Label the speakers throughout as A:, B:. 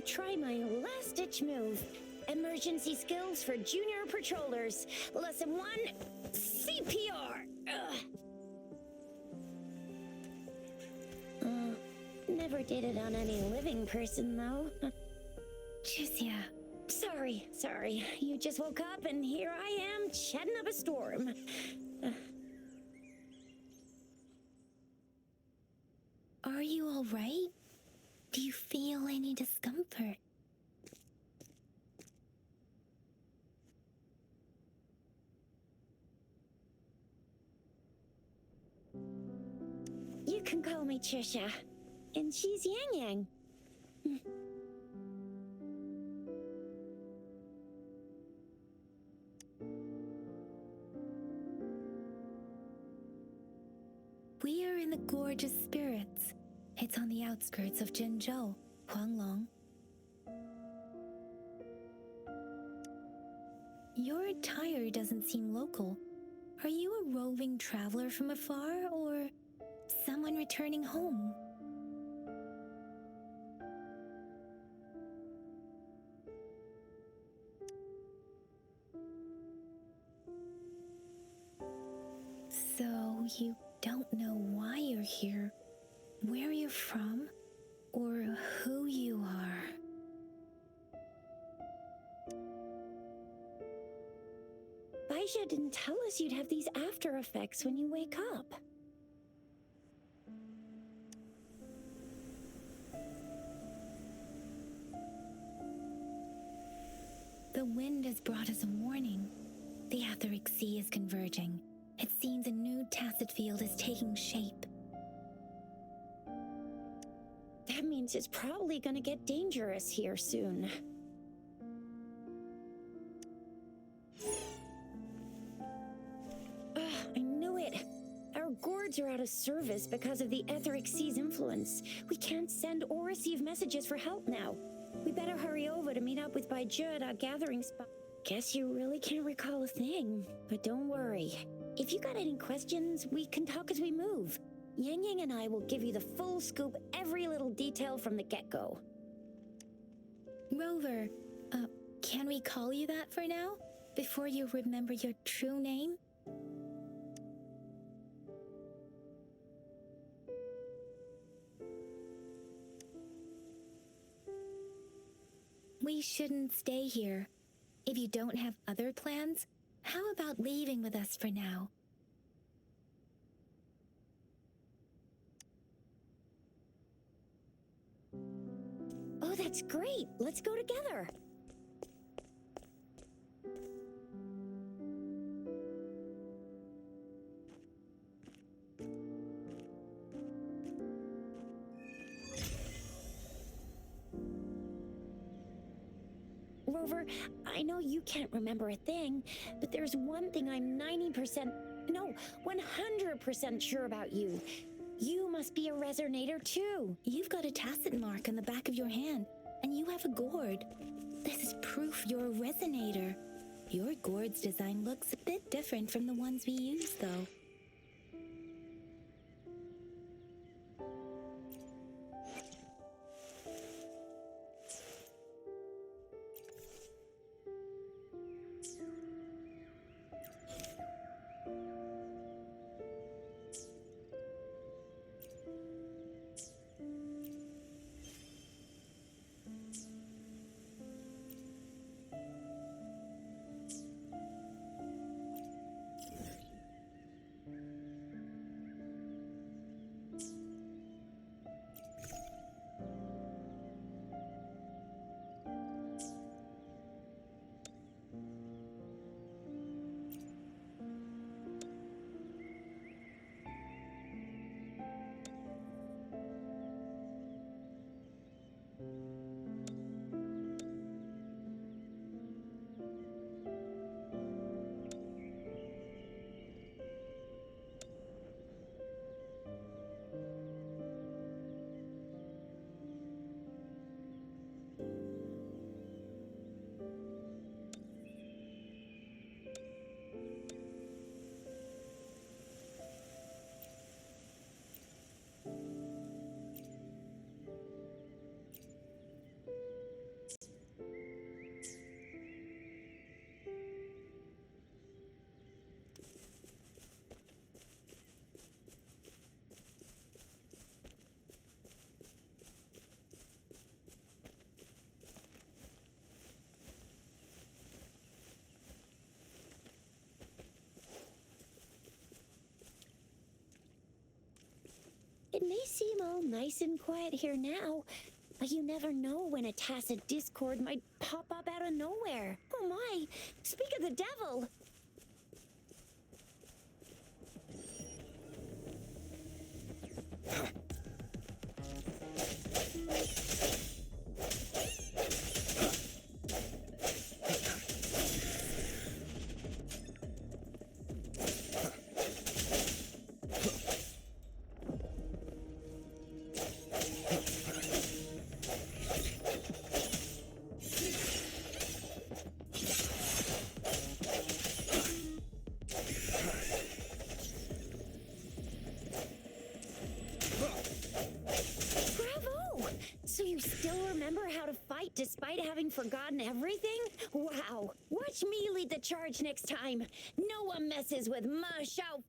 A: to try my last-ditch move. Emergency skills for junior patrollers. Lesson 1, CPR. Never did it on any living person, though. Juicia. Sorry. You just woke up, and here I am, chatting up a storm.
B: Are you all right? Do you feel any discomfort?
A: You can call me Trisha, and she's Yang Yang.
B: We are in the Gorge of Spirits. It's on the outskirts of Zhenzhou, Huanglong. Your attire doesn't seem local. Are you a roving traveler from afar, or someone returning home? So you don't know why you're here, where you're from, or who you are.
A: Baisha didn't tell us you'd have these after effects when you wake up.
B: The wind has brought us a warning. The Etheric Sea is converging. It seems a new tacit field is taking shape.
A: That means it's probably gonna get dangerous here soon. I knew it. Our gourds are out of service because of the Etheric Sea's influence. We can't send or receive messages for help now. We better hurry over to meet up with Baiju at our gathering spot. Guess you really can't recall a thing, but don't worry. If you got any questions, we can talk as we move. Yang Yang and I will give you the full scoop, every little detail from the get-go.
B: Rover, can we call you that for now? Before you remember your true name? We shouldn't stay here. If you don't have other plans, how about leaving with us for now?
A: Oh, that's great. Let's go together. Rover, I know you can't remember a thing, but there's one thing I'm 100% sure about you. You must be a resonator too.
B: You've got a tacit mark on the back of your hand, and you have a gourd. This is proof you're a resonator. Your gourd's design looks a bit different from the ones we use, though.
A: It may seem all nice and quiet here now, but you never know when a tacit discord might pop up out of nowhere. Oh my! Speak of the devil! So you still remember how to fight despite having forgotten everything? Wow! Watch me lead the charge next time. No one messes with my show.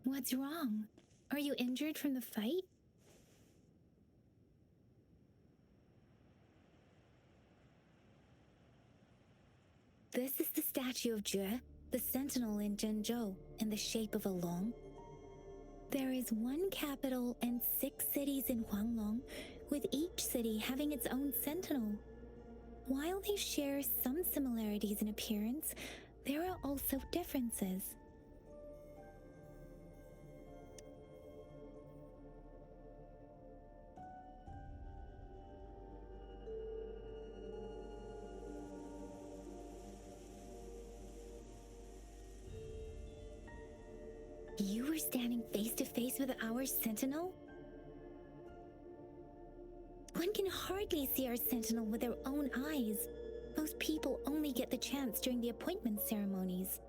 B: What's wrong? Are you injured from the fight? This is the statue of Jue, the sentinel in Zhenzhou, in the shape of a long. There is one capital and 6 cities in Huanglong, with each city having its own sentinel. While they share some similarities in appearance, there are also differences. You were standing face to face with our sentinel? One can hardly see our sentinel with their own eyes. Most people only get the chance during the appointment ceremonies.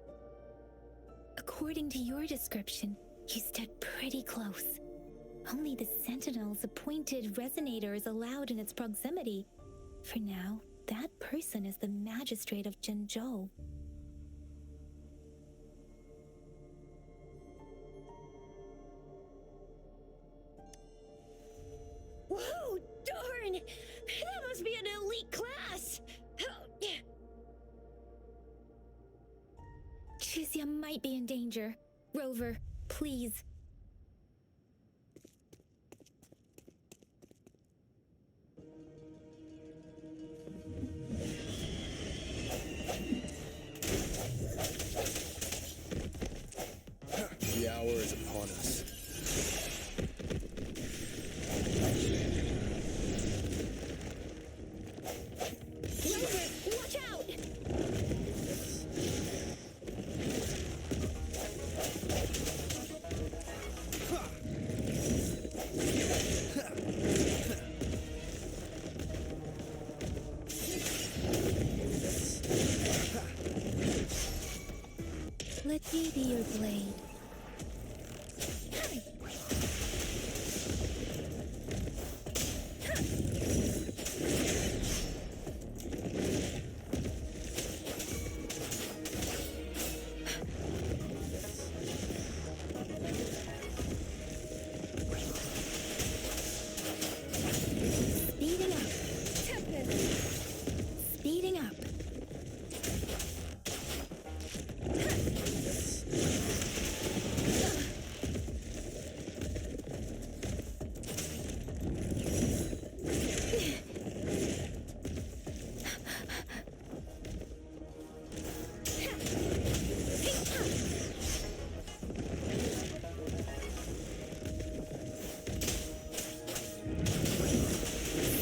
B: According to your description, you stood pretty close. Only the sentinel's appointed resonator is allowed in its proximity. For now, that person is the magistrate of Zhenzhou.
A: Whoa, darn! That must be an elite class!
B: Chixia might be in danger. Rover, please.
C: The hour is upon us.
A: Rover, watch out!
B: Let me be your blade. Speeding up. Speeding up.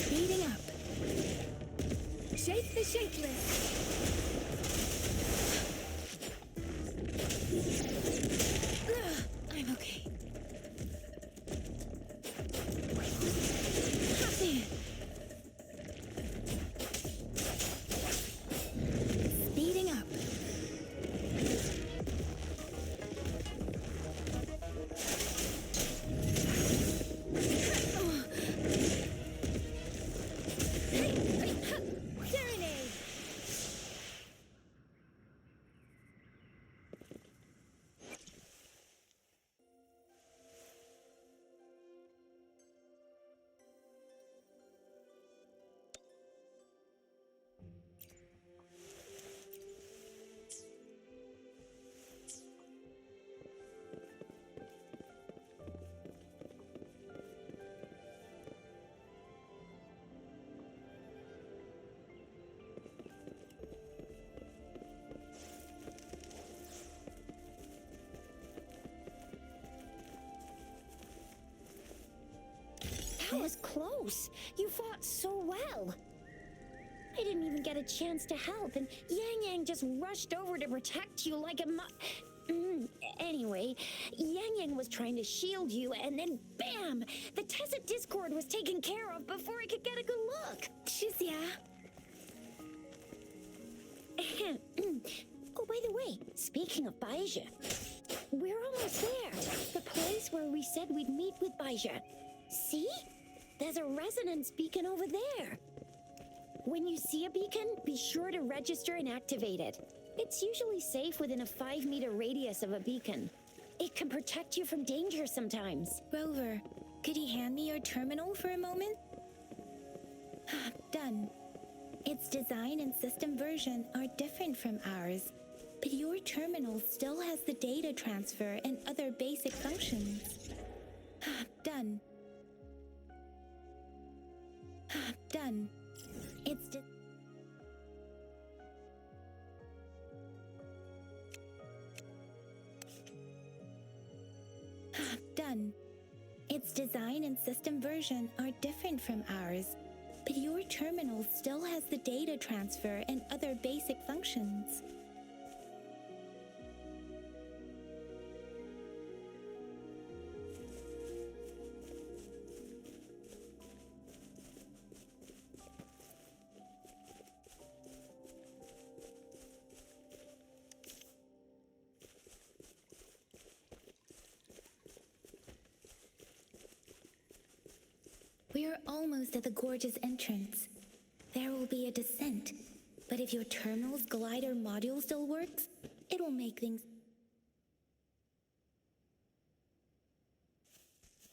B: Speeding up. Shake the shakeless. I'm okay. Speeding up.
A: Serenade! was close. You fought so well. I didn't even get a chance to help, and Yang Yang just rushed over to protect you like a Anyway, Yang Yang was trying to shield you, and then bam! The Tacit Discord was taken care of before I could get a good look.
B: Shizia.
A: Oh, by the way, speaking of Baija, we're almost there. The place where we said we'd meet with Baija. See? There's a resonance beacon over there. When you see a beacon, be sure to register and activate it. It's usually safe within a 5-meter radius of a beacon. It can protect you from danger sometimes.
B: Rover, could you hand me your terminal for a moment? Done. Its design and system version are different from ours, but your terminal still has the data transfer and other basic functions. Done. Done. It's done. Its design and system version are different from ours, but your terminal still has the data transfer and other basic functions. We are almost at the gorge's entrance. There will be a descent, but if your terminal's glider module still works, it will make things...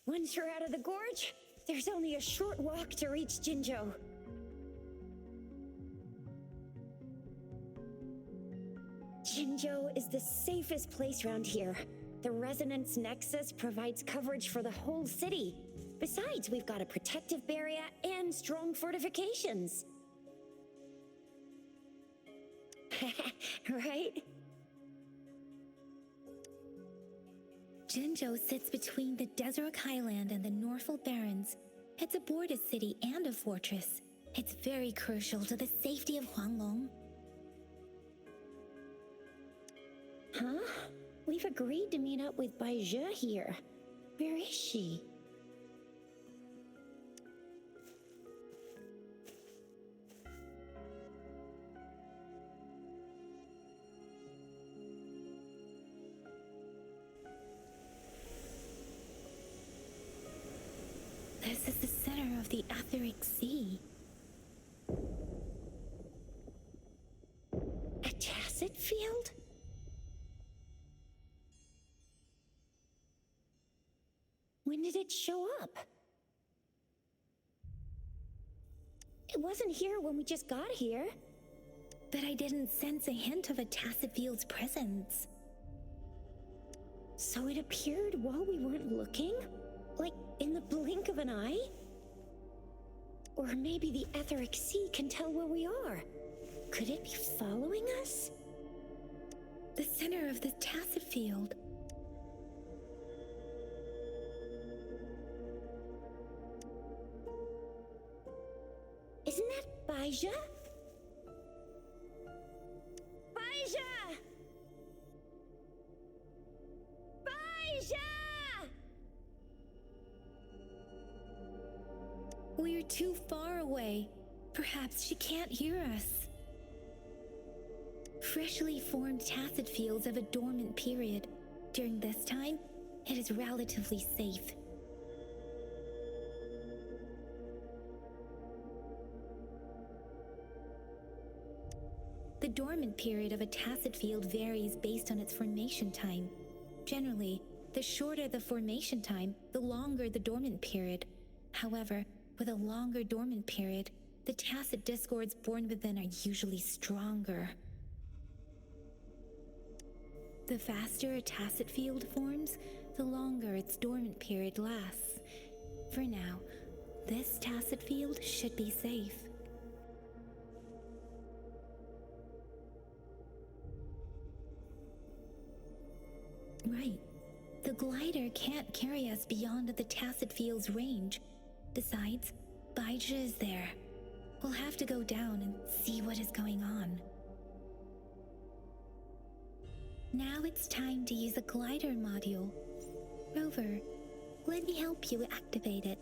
A: Once you're out of the gorge, there's only a short walk to reach Jinzhou. Jinzhou is the safest place around here. The Resonance Nexus provides coverage for the whole city. Besides, we've got a protective barrier and strong fortifications. Right?
B: Jinzhou sits between the Desert Highland and the Norfolk Barrens. It's a border city and a fortress. It's very crucial to the safety of Huanglong.
A: Huh? We've agreed to meet up with Baija here. Where is she?
B: This is the center of the Etheric Sea.
A: A tacit field? When did it show up? It wasn't here when we just got here.
B: But I didn't sense a hint of a tacit field's presence.
A: So it appeared while we weren't looking? Like in the blink of an eye? Or maybe the Etheric Sea can tell where we are. Could it be following us?
B: The center of the tacit field.
A: Isn't that Baija? Baija! Baija!
B: We're too far away. Perhaps she can't hear us. Freshly formed tacit fields have a dormant period. During this time, it is relatively safe. The dormant period of a tacit field varies based on its formation time. Generally, the shorter the formation time, the longer the dormant period. However, with a longer dormant period, the tacit discords born within are usually stronger. The faster a tacit field forms, the longer its dormant period lasts. For now, this tacit field should be safe. Right. The glider can't carry us beyond the tacit field's range. Besides, Baija is there. We'll have to go down and see what is going on. Now it's time to use a glider module. Rover, let me help you activate it.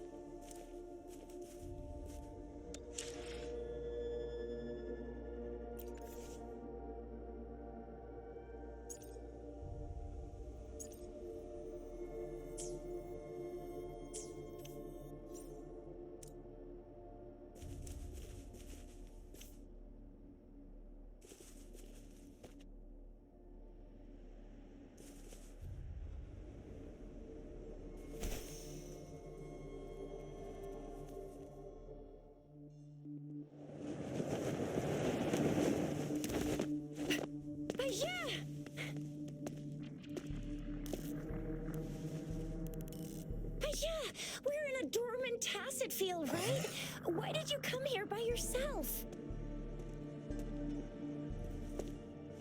A: We're in a dormant tacet field, right? Why did you come here by yourself?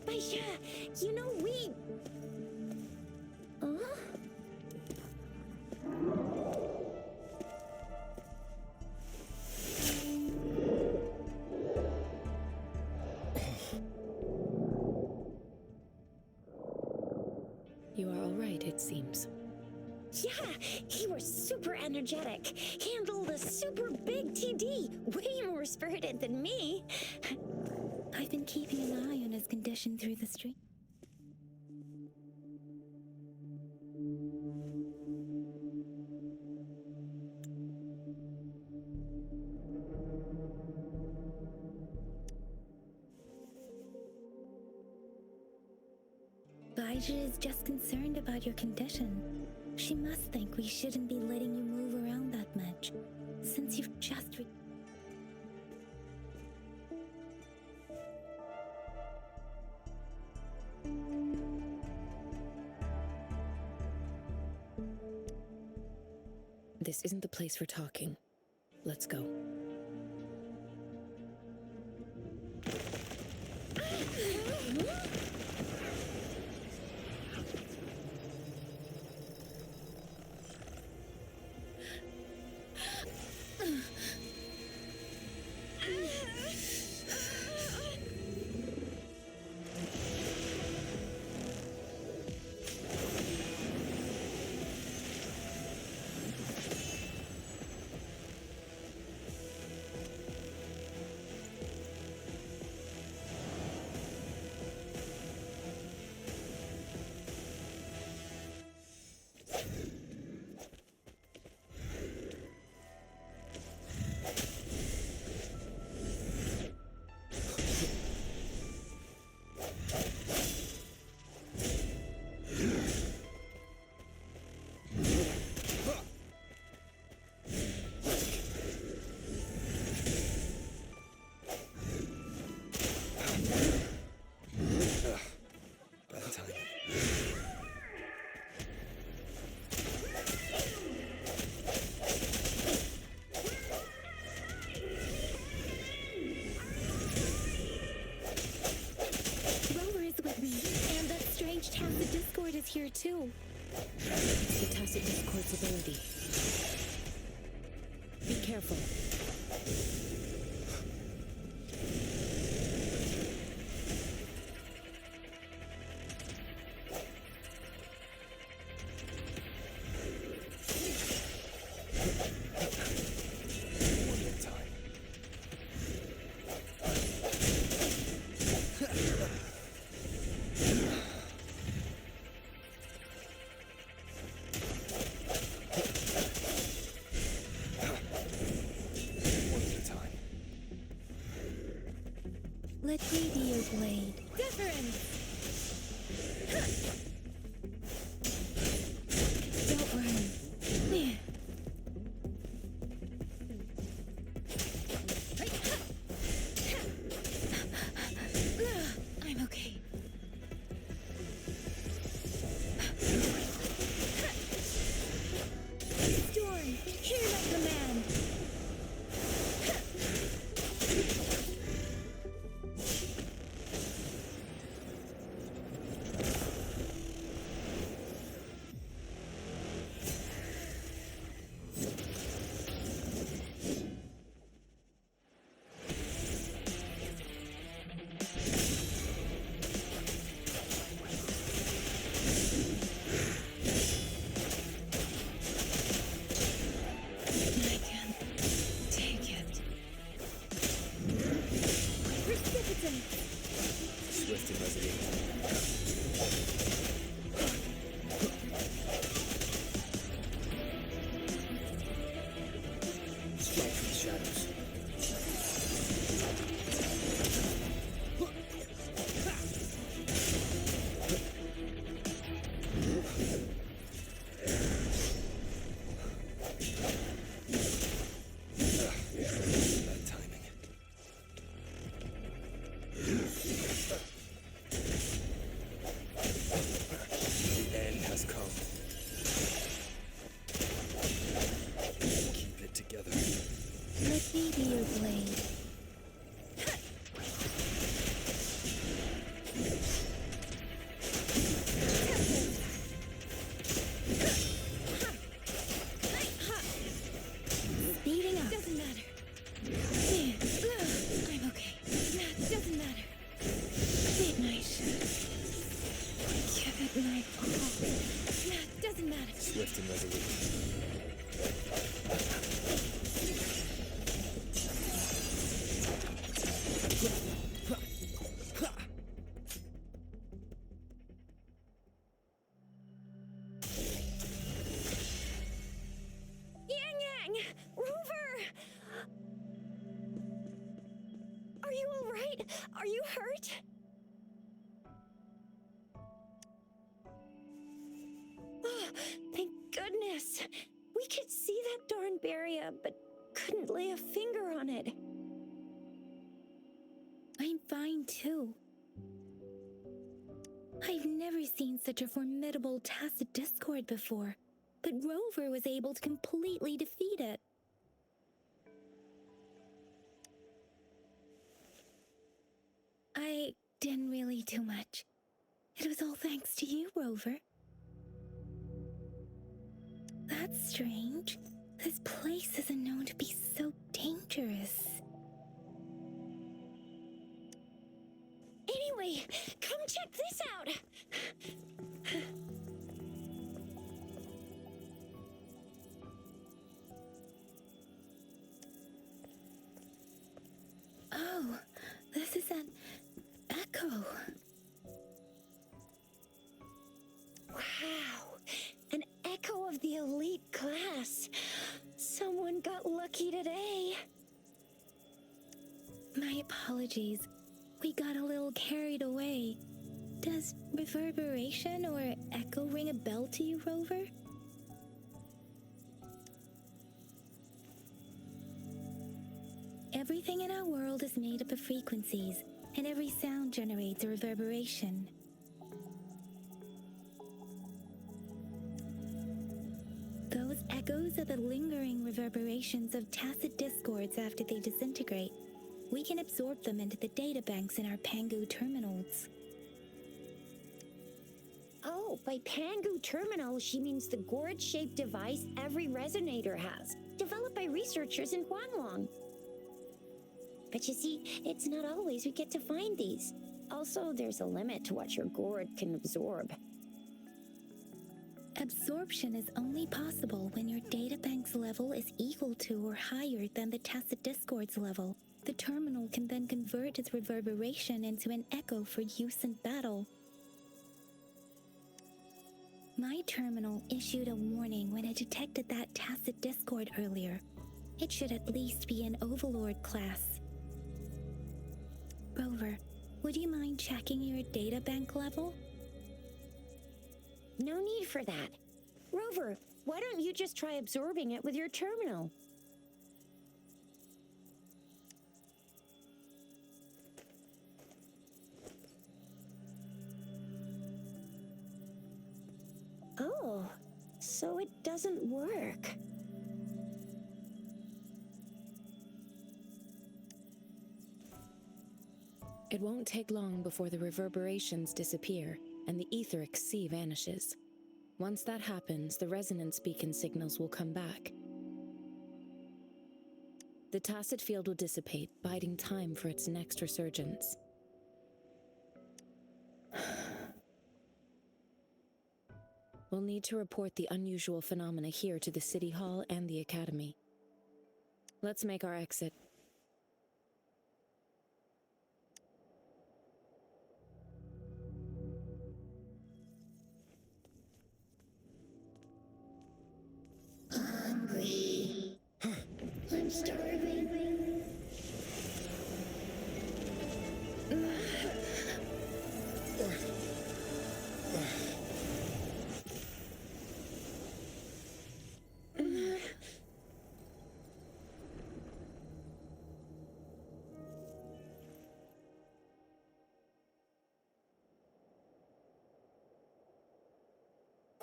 A: Baija, you know we... Huh?
C: You are all right, it seems.
A: Yeah, he was super energetic. Handled a super big TD. Way more spirited than me.
B: I've been keeping an eye on his condition through the stream. Baija is just concerned about your condition. She must think we shouldn't be letting you move around that much, since you've just
C: This isn't the place for talking. Let's go.
B: Tacit Discord is here too.
C: It's the Tacit Discord's ability. Be careful.
B: Let me be your blade. Different! Don't run. I'm okay. Storm, hear my command.
D: Swift and resolute. Strike from the shadows. Bad timing. The end has come. Keep it together.
B: Let me be your blade. Speeding up.
A: Doesn't matter. I'm okay. That doesn't matter. Midnight. Give it my all. That doesn't matter.
D: Swift and resolute.
A: Yang Yang! Rover! Are you alright? Are you hurt? Oh, thank goodness. We could see that darn barrier, but couldn't lay a finger on it.
B: I'm fine too. I've never seen such a formidable tacit discord before, but Rover was able to completely defeat it. I didn't really do much. It was all thanks to you, Rover. That's strange. This place isn't known to be so dangerous.
A: Anyway, come check this out.
B: Oh, this is an echo.
A: Wow, an echo of the elite class. Someone got lucky today.
B: My apologies. We got a little carried away. Does reverberation or echo ring a bell to you, Rover? Everything in our world is made up of frequencies, and every sound generates a reverberation. Those echoes are the lingering reverberations of tacit discords after they disintegrate. We can absorb them into the databanks in our Pangu terminals.
A: Oh, by Pangu terminal, she means the gourd-shaped device every resonator has, developed by researchers in Huanglong. But you see, it's not always we get to find these. Also, there's a limit to what your gourd can absorb.
B: Absorption is only possible when your databank's level is equal to or higher than the tacit discord's level. The terminal can then convert its reverberation into an echo for use in battle. My terminal issued a warning when it detected that tacit discord earlier. It should at least be an Overlord class. Rover, would you mind checking your databank level?
A: No need for that. Rover, why don't you just try absorbing it with your terminal? Oh, so it doesn't work.
C: It won't take long before the reverberations disappear and the etheric sea vanishes. Once that happens, the resonance beacon signals will come back. The tacit field will dissipate, biding time for its next resurgence. We'll need to report the unusual phenomena here to the City Hall and the Academy. Let's make our exit.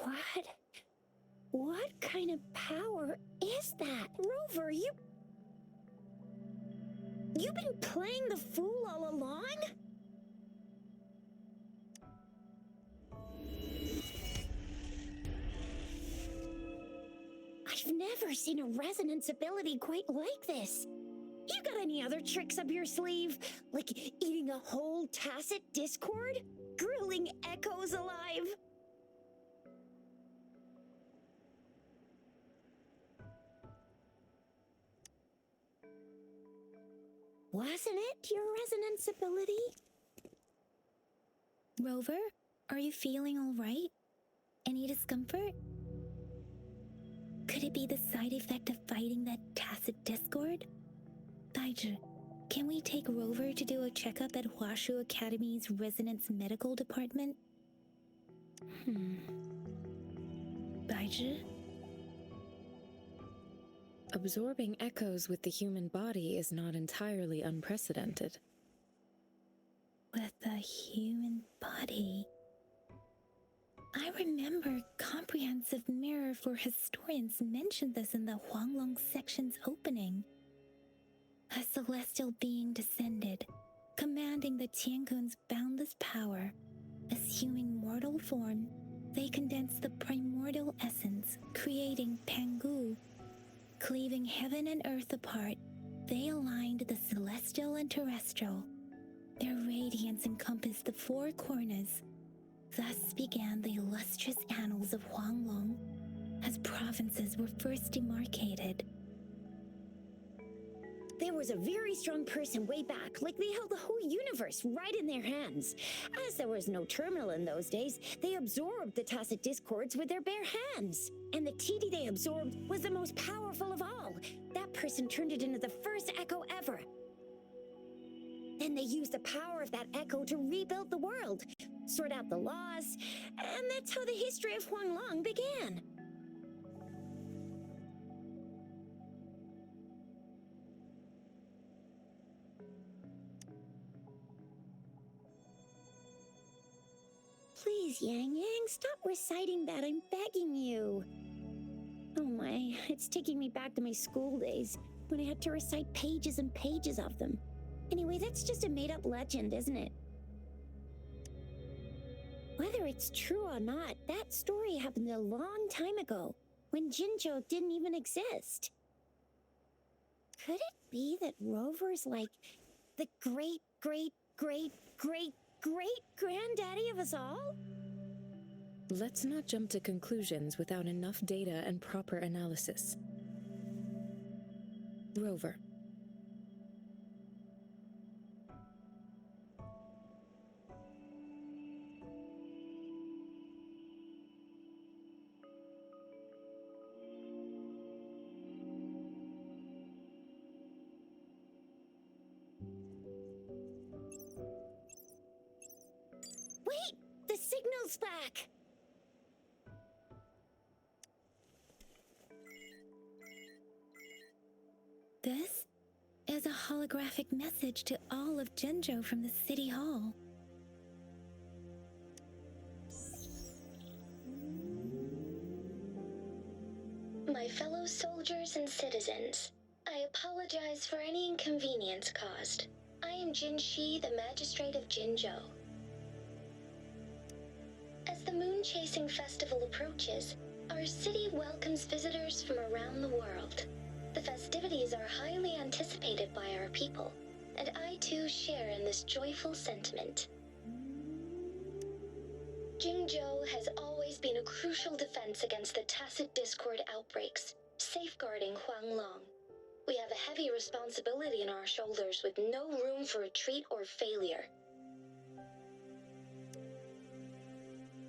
A: What? What kind of power is that? Rover, you've been playing the fool all along? I've never seen a resonance ability quite like this. You got any other tricks up your sleeve? Like eating a whole tacit discord? Grilling echoes alive? Wasn't it your resonance ability?
B: Rover, are you feeling all right? Any discomfort? Could it be the side effect of fighting that tacit discord? Baiju, can we take Rover to do a checkup at Huashu Academy's Resonance Medical Department? Baiju?
C: Absorbing echoes with the human body is not entirely unprecedented.
B: With a human body. I remember Comprehensive Mirror for Historians mentioned this in the Huanglong section's opening. A celestial being descended, commanding the Tiankun's boundless power. Assuming mortal form, they condensed the primordial essence, creating Pangu. Cleaving heaven and earth apart, they aligned the celestial and terrestrial. Their radiance encompassed the four corners. Thus began the illustrious annals of Huanglong, as provinces were first demarcated.
A: There was a very strong person way back, like they held the whole universe right in their hands. As there was no terminal in those days, they absorbed the tacit discords with their bare hands. And the TD they absorbed was the most powerful of all. That person turned it into the first echo ever. Then they used the power of that echo to rebuild the world, sort out the laws, and that's how the history of Huanglong began. Please, Yang Yang, stop reciting that. I'm begging you. Oh my, it's taking me back to my school days when I had to recite pages and pages of them. Anyway, that's just a made-up legend, isn't it? Whether it's true or not, that story happened a long time ago, when Jinzhou didn't even exist. Could it be that Rover's like the great-great-great-great-great-granddaddy of us all?
C: Let's not jump to conclusions without enough data and proper analysis. Rover.
A: Wait! The signal's back!
B: This is a holographic message to all of Jinzhou from the City Hall.
E: My fellow soldiers and citizens, I apologize for any inconvenience caused. I am Jin Shi, the Magistrate of Jinzhou. As the Moon-Chasing Festival approaches, our city welcomes visitors from around the world. The festivities are highly anticipated by our people, and I too share in this joyful sentiment. Jinzhou has always been a crucial defense against the tacit discord outbreaks, safeguarding Huanglong. We have a heavy responsibility on our shoulders with no room for retreat or failure.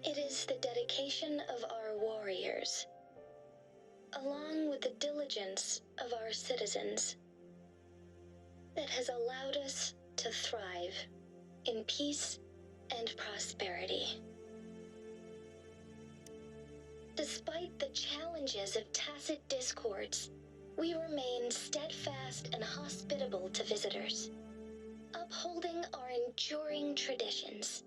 E: It is the dedication of our warriors, along with the diligence of our citizens, that has allowed us to thrive in peace and prosperity. Despite the challenges of tacit discords, we remain steadfast and hospitable to visitors, upholding our enduring traditions.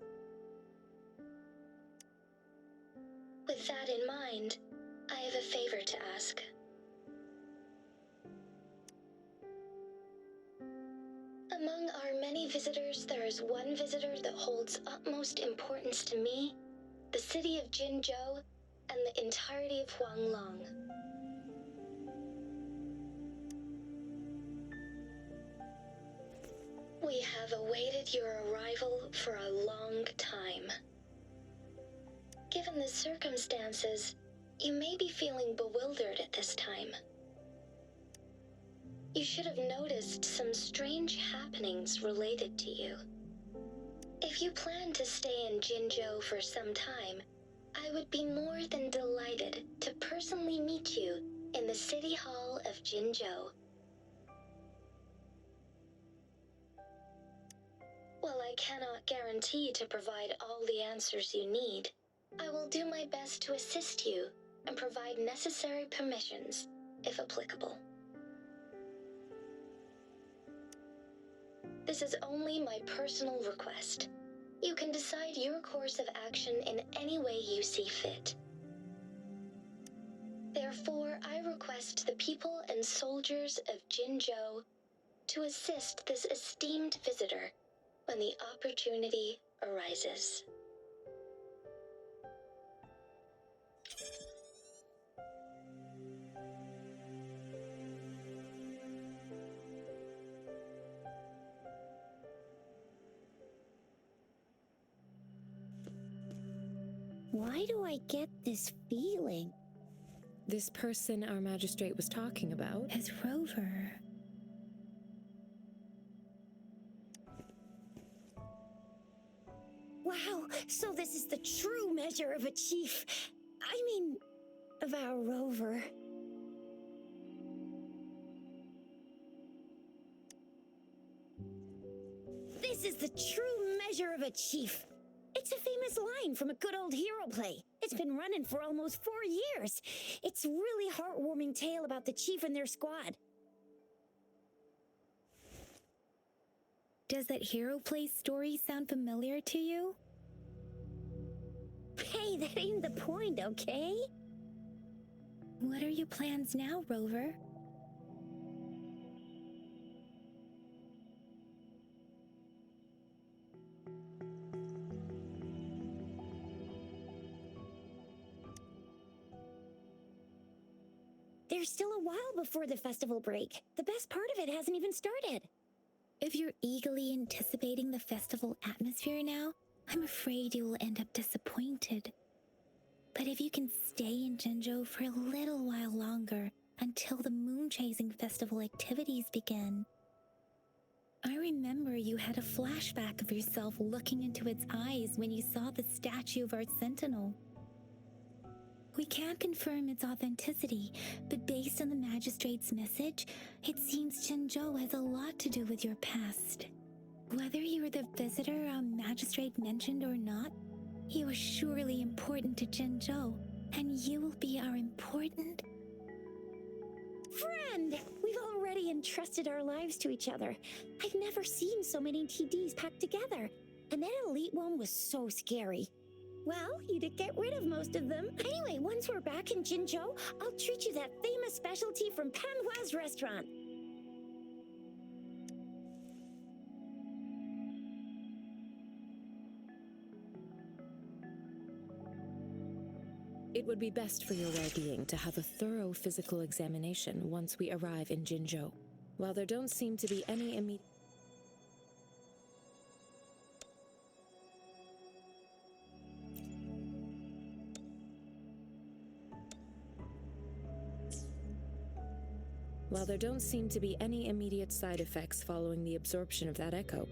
E: With With that in mind, I have a favor to ask. Among our many visitors, there is one visitor that holds utmost importance to me, the city of Jinzhou, and the entirety of Huanglong. We have awaited your arrival for a long time. Given the circumstances, you may be feeling bewildered at this time. You should have noticed some strange happenings related to you. If you plan to stay in Jinzhou for some time, I would be more than delighted to personally meet you in the City Hall of Jinzhou. While I cannot guarantee to provide all the answers you need, I will do my best to assist you and provide necessary permissions, if applicable. This is only my personal request. You can decide your course of action in any way you see fit. Therefore, I request the people and soldiers of Jinzhou to assist this esteemed visitor when the opportunity arises.
A: Why do I get this feeling?
C: This person our magistrate was talking about?
B: As Rover.
A: Wow, so this is the true measure of a chief. I mean, of our rover. This is the true measure of a chief. It's a famous line from a good old hero play. It's been running for almost 4 years. It's a really heartwarming tale about the chief and their squad.
B: Does that hero play story sound familiar to you?
A: Hey, that ain't the point, okay?
B: What are your plans now, Rover?
A: There's still a while before the festival break. The best part of it hasn't even started.
B: If you're eagerly anticipating the festival atmosphere now, I'm afraid you will end up disappointed. But if you can stay in Jinzhou for a little while longer until the moon-chasing festival activities begin. I remember you had a flashback of yourself looking into its eyes when you saw the statue of our sentinel. We can't confirm its authenticity, but based on the magistrate's message, it seems Jinzhou has a lot to do with your past. Whether you were the visitor our magistrate mentioned or not, you are surely important to Jinzhou, and you will be our important
A: Friend! We've already entrusted our lives to each other. I've never seen so many TDs packed together, and that elite one was so scary. Well, you did get rid of most of them. Anyway, once we're back in Jinzhou, I'll treat you that famous specialty from Panhua's restaurant.
C: It would be best for your well-being to have a thorough physical examination once we arrive in Jinzhou. While there don't seem to be any immediate... While there don't seem to be any immediate side effects following the absorption of that echo,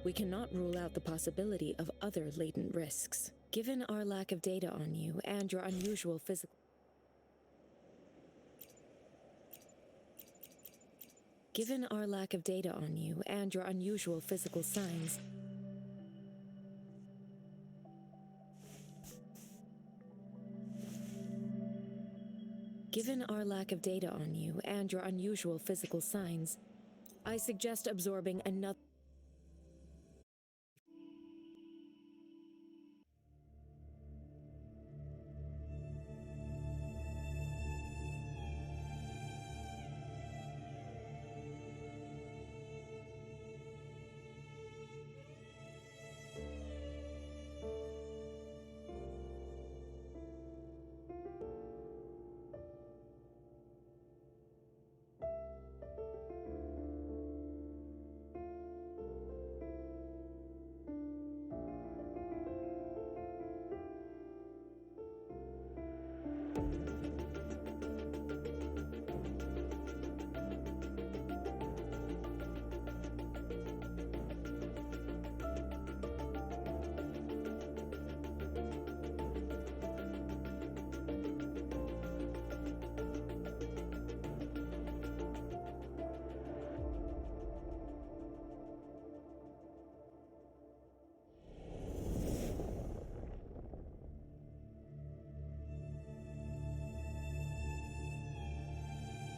C: we cannot rule out the possibility of other latent risks. Given our lack of data on you and your unusual physical... Given our lack of data on you and your unusual physical signs, Given our lack of data on you and your unusual physical signs, I suggest absorbing another...